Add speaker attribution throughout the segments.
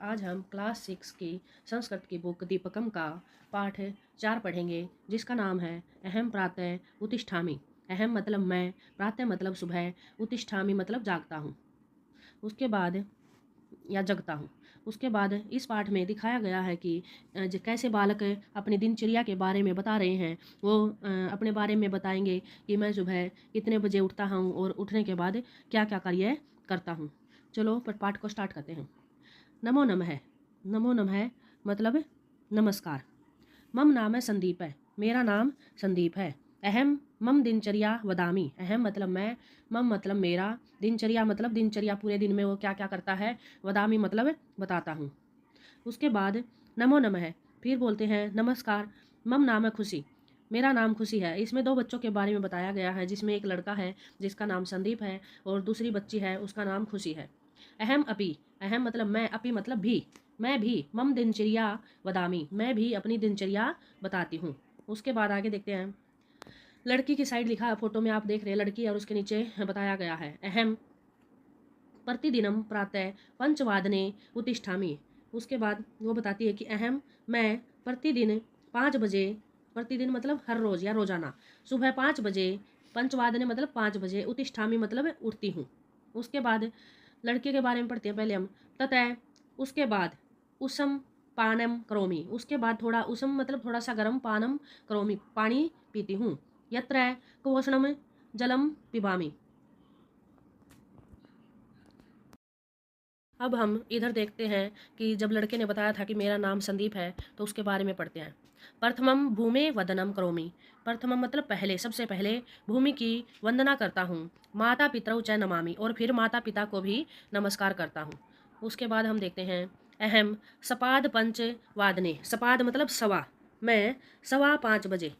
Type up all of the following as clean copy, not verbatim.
Speaker 1: आज हम क्लास 6 की संस्कृत की बुक दीपकम का पाठ 4 पढ़ेंगे, जिसका नाम है अहम प्रातः उत्तिष्ठामि। अहम मतलब मैं, प्रातः मतलब सुबह, उत्तिष्ठामि मतलब जागता हूँ, उसके बाद या जगता हूँ। उसके बाद इस पाठ में दिखाया गया है कि कैसे बालक अपनी दिनचर्या के बारे में बता रहे हैं। वो अपने बारे में बताएंगे कि मैं सुबह कितने बजे उठता हूँ और उठने के बाद क्या क्या कार्य करता हूँ। चलो पर पाठ को स्टार्ट करते हैं। नमो नमः। नमो नमः मतलब नमस्कार। मम नाम है संदीप है, मेरा नाम संदीप है। अहम मम दिनचर्या वदामी। अहम मतलब मैं, मम मतलब मेरा, दिनचर्या मतलब दिनचर्या पूरे दिन में वो क्या क्या करता है, वदामी मतलब बताता हूँ। उसके बाद नमो नमः, फिर बोलते हैं नमस्कार। मम नाम है खुशी, मेरा नाम खुशी है। इसमें दो बच्चों के बारे में बताया गया है, जिसमें एक लड़का है जिसका नाम संदीप है और दूसरी बच्ची है उसका नाम खुशी है। अहम अपी, अहम मतलब मैं, अपी मतलब भी, मैं भी, मम दिनचर्या वदामी, मैं भी अपनी दिनचर्या बताती हूँ। उसके बाद आगे देखते हैं। लड़की की साइड लिखा है, फोटो में आप देख रहे हैं लड़की, और उसके नीचे बताया गया है अहम प्रतिदिनम प्रातः पंचवादने उत्तिष्ठामि। उसके बाद वो बताती है कि अहम मैं प्रतिदिन 5 बजे, प्रतिदिन मतलब हर रोज़ या रोज़ाना, सुबह 5 बजे, पंचवादने मतलब 5 बजे, उत्तिष्ठामि मतलब उठती हूँ। उसके बाद लड़के के बारे में पढ़ते हैं पहले हम। ततः उसके बाद उसम पानम करोमि, उसके बाद थोड़ा उसम मतलब थोड़ा सा गर्म, पानम करोमि पानी पीती हूँ। यत्र कुवोष्णम जलम पिबामि। अब हम इधर देखते हैं कि जब लड़के ने बताया था कि मेरा नाम संदीप है, तो उसके बारे में पढ़ते हैं। प्रथमम भूमे वदनम करोमि। प्रथमम मतलब पहले, सबसे पहले भूमि की वंदना करता हूँ। माता पितरौ च नमामि, और फिर माता पिता को भी नमस्कार करता हूँ। उसके बाद हम देखते हैं अहम सपाद पंच वादने। सपाद मतलब सवा, मैं 5:15 बजे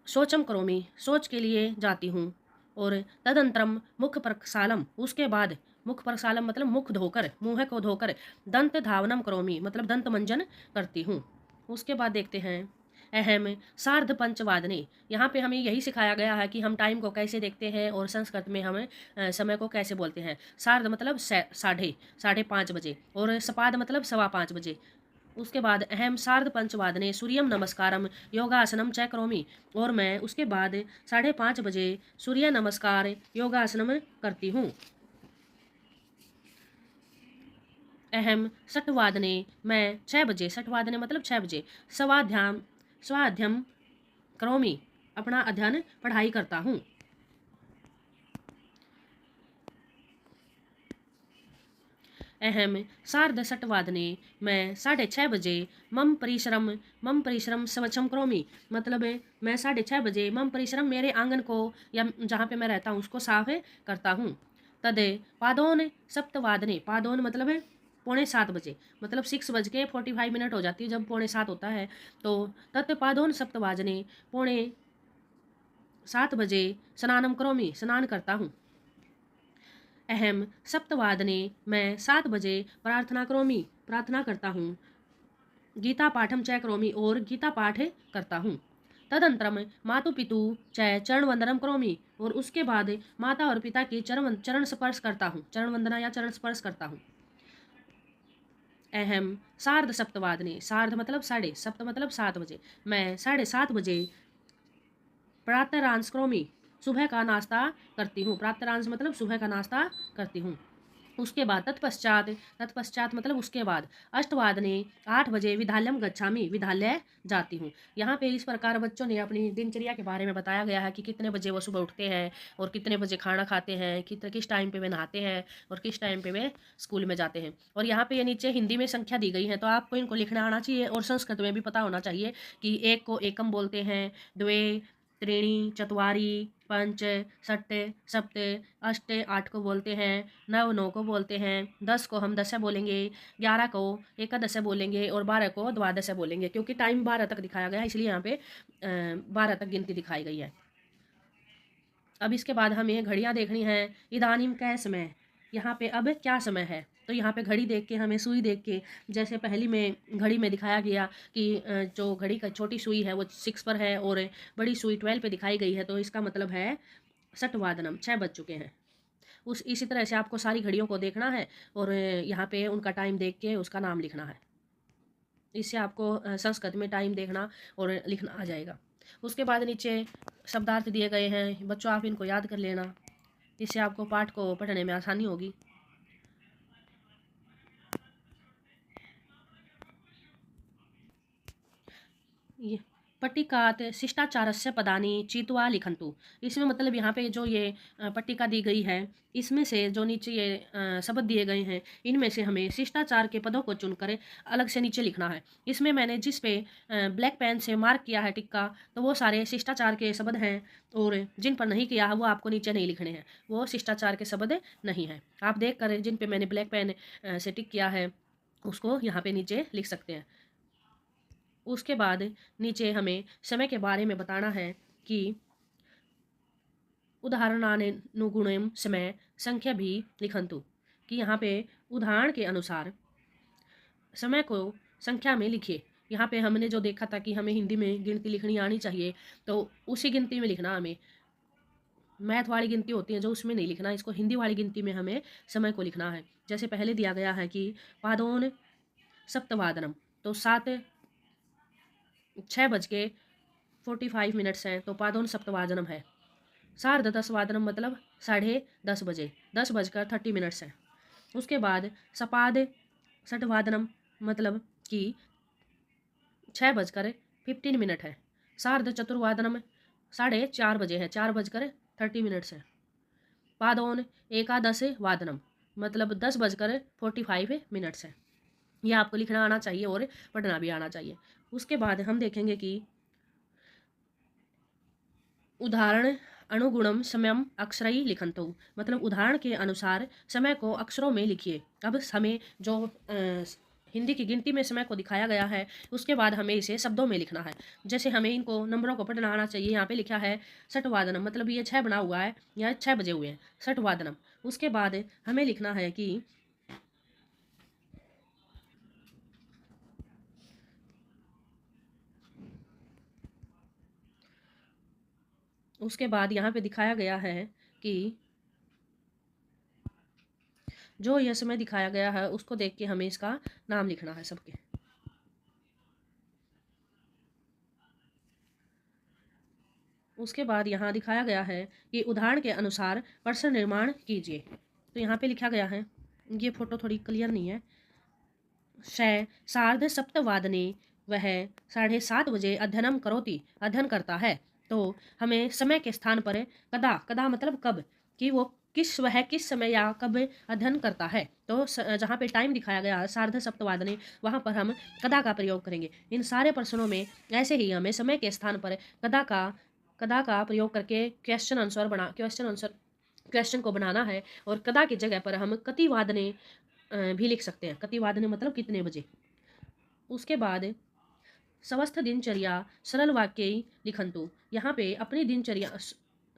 Speaker 1: शौचम करोमि, शौच के लिए जाती हूँ। और तदंतरम मुख प्रक्षालम, उसके बाद मुख प्रक्षालम मतलब मुख धोकर, मुँह को धोकर, दंत धावनम करोमि मतलब दंत मंजन करती हूँ। उसके बाद देखते हैं अहम सार्ध पंचवादने। यहाँ पे हमें यही सिखाया गया है कि हम टाइम को कैसे देखते हैं और संस्कृत में हम समय को कैसे बोलते हैं। सार्ध मतलब साढ़े, 5:30 बजे, और सपाद मतलब 5:15 बजे। उसके बाद अहम सार्ध पंचवादने सूर्यम नमस्कारम योगासनम च करोमि, और मैं उसके बाद 5:30 बजे सूर्य नमस्कार योगासनम करती हूँ। अहम षठवादने, मैं 6 बजे, षठवादने मतलब 6 बजे, स्वाध्याम स्वाध्यम करोमि अपना अध्ययन पढ़ाई करता हूँ। अहम सार्धषट्वादने, मैं 6:30 बजे मम परिश्रम समक्षम करोमि मतलब मैं 6:30 बजे मम परिश्रम मेरे आंगन को या जहाँ पे मैं रहता हूँ उसको साफ करता हूँ। तद पादोन सप्तवादने, पादोन मतलब 6:45 बजे, मतलब 6:45 हो जाती है जब 6:45 होता है। तो तत् पादोन सप्तवादने, 6:45 स्नानम करोमि स्नान करता हूँ। अहम सप्तवादने, मैं 7 बजे प्रार्थना करोमि प्रार्थना करता हूँ। गीता पाठम च करोमि, और गीता पाठ करता हूँ। तदंतरम मातु पितु च चरण वंदनम करोमि, और उसके बाद माता और पिता की चरण स्पर्श करता हूँ, चरण वंदना या चरण स्पर्श करता हूँ। अहम सार्ध सप्तवादने, सार्ध मतलब साढ़े, सप्त मतलब 7 बजे, मैं 7:30 बजे प्रातरांश करोमि सुबह का नाश्ता करती हूँ। प्रातरांश मतलब सुबह का नाश्ता करती हूँ। उसके बाद तत्पश्चात, तत्पश्चात मतलब उसके बाद अष्टवादने 8 बजे विद्यालयम गच्छामि विद्यालय जाती हूँ। यहाँ पे इस प्रकार बच्चों ने अपनी दिनचर्या के बारे में बताया गया है कि कितने बजे वो सुबह उठते हैं और कितने बजे खाना खाते हैं, किस टाइम पे वे नहाते हैं और किस टाइम पे वे स्कूल में जाते हैं। और यहाँ पे ये नीचे हिंदी में संख्या दी गई है, तो आपको इनको लिखना आना चाहिए और संस्कृत में भी पता होना चाहिए कि एक को एकम बोलते हैं, द्वे त्रीणि चत्वारि पंच षट् सप्त अष्ट 8 को बोलते हैं, 9 को बोलते हैं, 10 को हम 10 बोलेंगे, 11 को एकादश बोलेंगे और 12 को द्वादश बोलेंगे, क्योंकि टाइम 12 तक दिखाया गया है इसलिए यहाँ पे 12 तक गिनती दिखाई गई है। अब इसके बाद हमें घड़ियाँ देखनी है। इदानीम कै समय, यहाँ पे अब क्या समय है, तो यहाँ पे घड़ी देख के, हमें सुई देख के, जैसे पहली में घड़ी में दिखाया गया कि जो घड़ी का छोटी सुई है वो 6 पर है और बड़ी सुई 12 पे दिखाई गई है, तो इसका मतलब है 6:15 6 बज चुके हैं। उस इसी तरह से आपको सारी घड़ियों को देखना है और यहाँ पे उनका टाइम देख के उसका नाम लिखना है। इससे आपको संस्कृत में टाइम देखना और लिखना आ जाएगा। उसके बाद नीचे शब्दार्थ दिए गए हैं, बच्चों आप इनको याद कर लेना, इससे आपको पाठ को पढ़ने में आसानी होगी। ये पट्टिकात शिष्टाचारस्य पदानि चित्वा लिखन्तु। इसमें मतलब यहाँ पे जो ये पट्टिका दी गई है, इसमें से जो नीचे ये शब्द दिए गए हैं, इनमें से हमें शिष्टाचार के पदों को चुनकर अलग से नीचे लिखना है। इसमें मैंने जिस पे ब्लैक पेन से मार्क किया है टिक्का, तो वो सारे शिष्टाचार के शब्द हैं, और जिन पर नहीं किया है वो आपको नीचे नहीं लिखने हैं, वो शिष्टाचार के शब्द नहीं हैं। आप देख कर जिन पे मैंने ब्लैक पेन से टिक किया है उसको यहाँ पे नीचे लिख सकते हैं। उसके बाद नीचे हमें समय के बारे में बताना है कि उदाहरणानुगुणं समय संख्या भी लिखन्तु, कि यहाँ पे उदाहरण के अनुसार समय को संख्या में लिखिए। यहाँ पे हमने जो देखा था कि हमें हिंदी में गिनती लिखनी आनी चाहिए, तो उसी गिनती में लिखना। हमें मैथ वाली गिनती होती है जो उसमें नहीं लिखना, इसको हिंदी वाली गिनती में हमें समय को लिखना है। जैसे पहले दिया गया है कि पादोन सप्तवादनम, तो 6:45 हैं, तो पादोन सप्तवादनम है। सार्ध 10 वादनम मतलब 10:30 बजे, 10:30 है। उसके बाद सपाद 6:15 मतलब कि 6:15 है। सार्ध चतुर्वादनम 4:30 बजे है, 4:30 है। पादोन एकादश वादनम मतलब 10:45 है। यह आपको लिखना आना चाहिए और पढ़ना भी आना चाहिए। उसके बाद हम देखेंगे कि उदाहरण अनुगुणम समयम अक्षरई लिखन्तु, मतलब उदाहरण के अनुसार समय को अक्षरों में लिखिए। अब हमें जो हिंदी की गिनती में समय को दिखाया गया है, उसके बाद हमें इसे शब्दों में लिखना है। जैसे हमें इनको नंबरों को पढ़ना आना चाहिए। यहाँ पे लिखा है 6:15 मतलब ये 6 बना हुआ है, या 6 बजे हुए हैं, 6:15। उसके बाद हमें लिखना है कि उसके बाद यहाँ पे दिखाया गया है कि जो यह समय दिखाया गया है उसको देख के हमें इसका नाम लिखना है सबके। उसके बाद यहाँ दिखाया गया है कि उदाहरण के अनुसार प्रश्न निर्माण कीजिए। तो यहाँ पे लिखा गया है, ये फोटो थोड़ी क्लियर नहीं है। सार्ध सप्तवादने वह 7:30 बजे अध्ययनम करोति, अध्ययन करता है। तो हमें समय के स्थान पर कदा, कदा मतलब कब, कि वो वह किस समय या कब अध्ययन करता है। तो जहाँ पे टाइम दिखाया गया है सार्ध सप्तवादने, वहाँ पर हम कदा का प्रयोग करेंगे। इन सारे प्रश्नों में ऐसे ही हमें समय के स्थान पर कदा का प्रयोग करके क्वेश्चन को बनाना है। और कदा की जगह पर हम कतिवादने भी लिख सकते हैं। कतिवादने मतलब कितने बजे। उसके बाद स्वस्थ दिनचर्या सरल वाक्य लिखन्तु, यहाँ पे अपनी दिनचर्या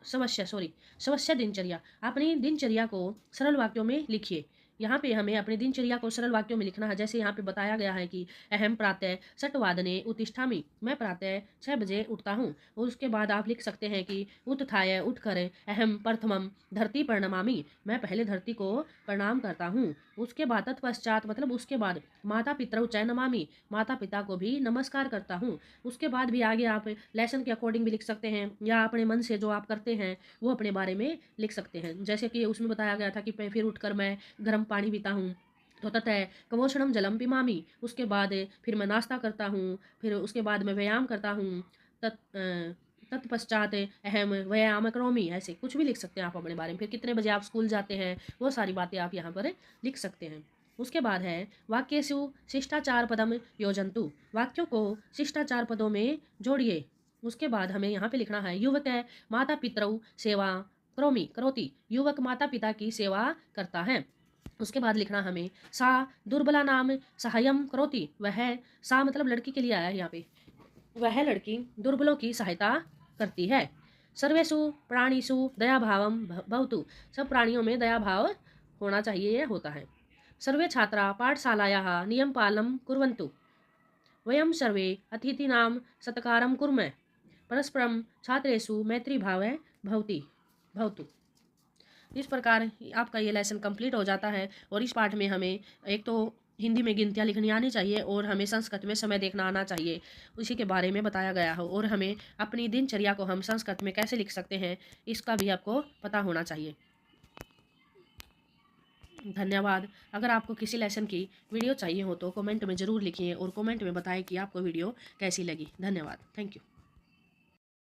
Speaker 1: समस्या दिनचर्या, अपनी दिनचर्या को सरल वाक्यों में लिखिए। यहाँ पे हमें अपनी दिनचर्या को सरल वाक्यों में लिखना है। जैसे यहाँ पे बताया गया है कि अहम प्रातः 6:15 उत्तिष्ठामि, मैं प्रातः 6 बजे उठता हूँ। और उसके बाद आप लिख सकते हैं कि उत्थाय उठकर, अहम प्रथमम धरती प्रणमामि, मैं पहले धरती को प्रणाम करता हूँ। उसके बाद तत्पश्चात मतलब उसके बाद माता पितरौ च नमामि, माता पिता को भी नमस्कार करता हूँ। उसके बाद भी आगे आप लेसन के अकॉर्डिंग भी लिख सकते हैं, या अपने मन से जो आप करते हैं वो अपने बारे में लिख सकते हैं। जैसे कि उसमें बताया गया था कि फिर उठकर मैं गर्म पानी पीता हूँ, तो ततः कवोषणम जलम पिमामी, उसके बाद फिर मैं नाश्ता करता हूँ, फिर उसके बाद मैं व्यायाम करता हूँ, तत्पश्चात अहम व्यायाम करोमि। ऐसे कुछ भी लिख सकते हैं आप अपने बारे में। फिर कितने बजे आप स्कूल जाते हैं, वो सारी बातें आप यहाँ पर लिख सकते हैं। उसके बाद है वाक्येषु शिष्टाचार पदम योजन्तु, वाक्यों को शिष्टाचार पदों में जोड़िए। उसके बाद हमें यहाँ पे लिखना है युवक माता पितरौ सेवा करोति, युवक माता पिता की सेवा करता है। उसके बाद लिखना हमें सा दुर्बला नाम सहायम करोति, वह सा मतलब लड़की के लिए आया है यहाँ पे, वह लड़की दुर्बलों की सहायता करती है। सर्वेषु प्राणीषु दया भावम भवतु, सब प्राणियों में दया भाव होना चाहिए, यह होता है। सर्वे छात्रा पाठशालायाः नियम पालनं कुर्वन्तु, वयं सर्वे अतिथीनां सत्कारं कुर्मः, परस्परं छात्रेषु मैत्री भाव भवतु। इस प्रकार आपका ये लेसन कंप्लीट हो जाता है। और इस पाठ में हमें एक तो हिंदी में गिनतियाँ लिखनी आनी चाहिए और हमें संस्कृत में समय देखना आना चाहिए, उसी के बारे में बताया गया हो। और हमें अपनी दिनचर्या को हम संस्कृत में कैसे लिख सकते हैं, इसका भी आपको पता होना चाहिए। धन्यवाद। अगर आपको किसी लेसन की वीडियो चाहिए हो तो कमेंट में ज़रूर लिखिए और कमेंट में बताएं कि आपको वीडियो कैसी लगी। धन्यवाद। Thank you.